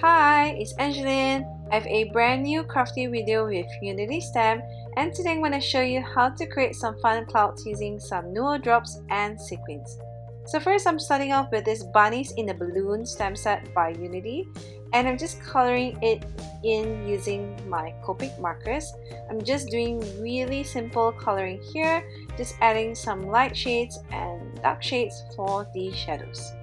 Hi, it's Angeline. I have a brand new crafty video with Unity stem, and today I'm going to show you how to create some fun clouds using some Nuvo drops and sequins. So first, I'm starting off with this bunnies in a balloon stem set by Unity, and I'm just coloring it in using my Copic markers. I'm just doing really simple coloring here, just adding some light shades and dark shades for the shadows.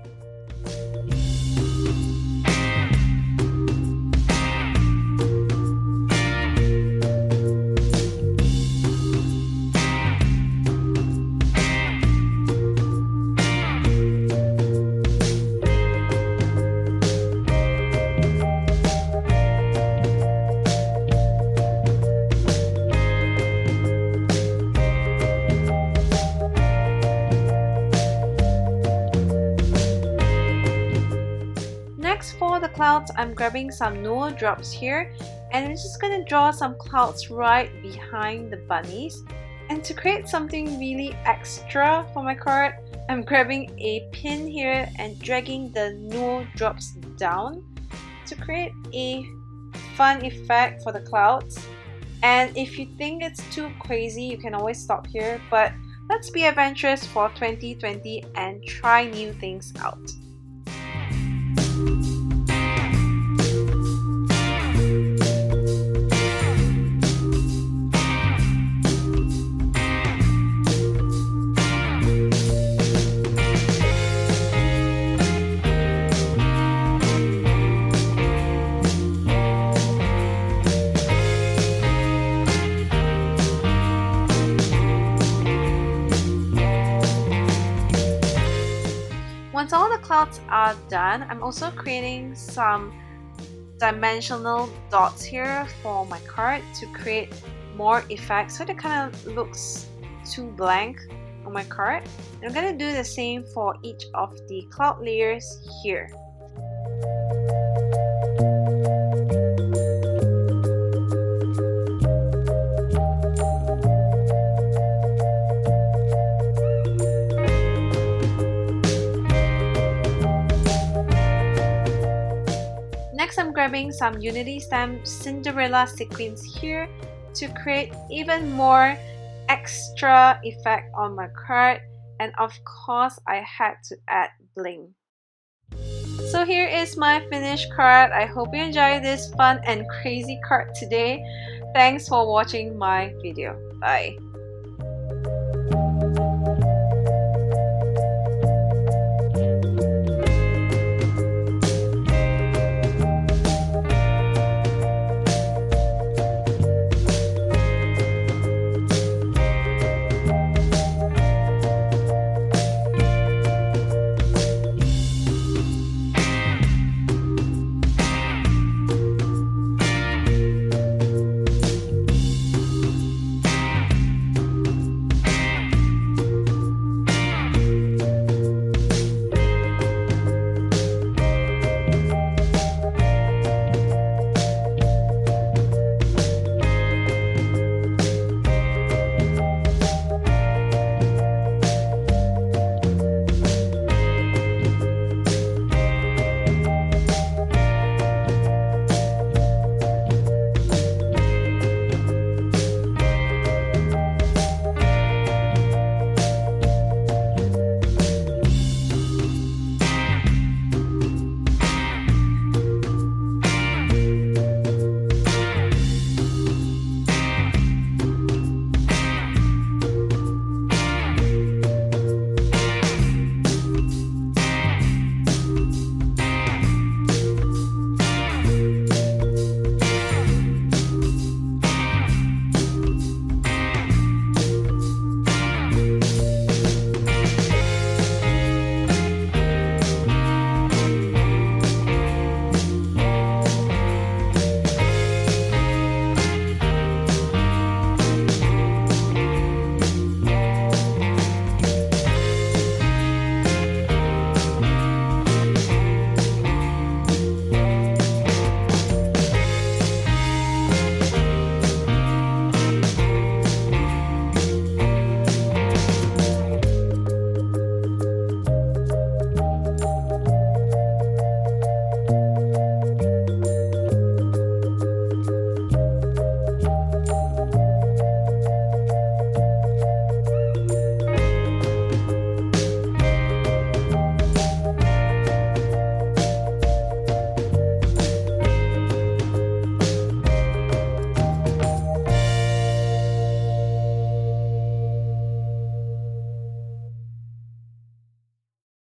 Next, for the clouds, I'm grabbing some Nuvo drops here, and I'm just going to draw some clouds right behind the bunnies. And to create something really extra for my card, I'm grabbing a pin here and dragging the Nuvo drops down to create a fun effect for the clouds. And if you think it's too crazy, you can always stop here, but let's be adventurous for 2020 and try new things out. Once all the clouds are done, I'm also creating some dimensional dots here for my card to create more effects, so it kind of looks too blank on my card. And I'm going to do the same for each of the cloud layers here. Next, I'm grabbing some Unity stem Cinderella sequins here to create even more extra effect on my card, and of course I had to add bling. So here is my finished card. I hope you enjoyed this fun and crazy card today. Thanks for watching my video. Bye.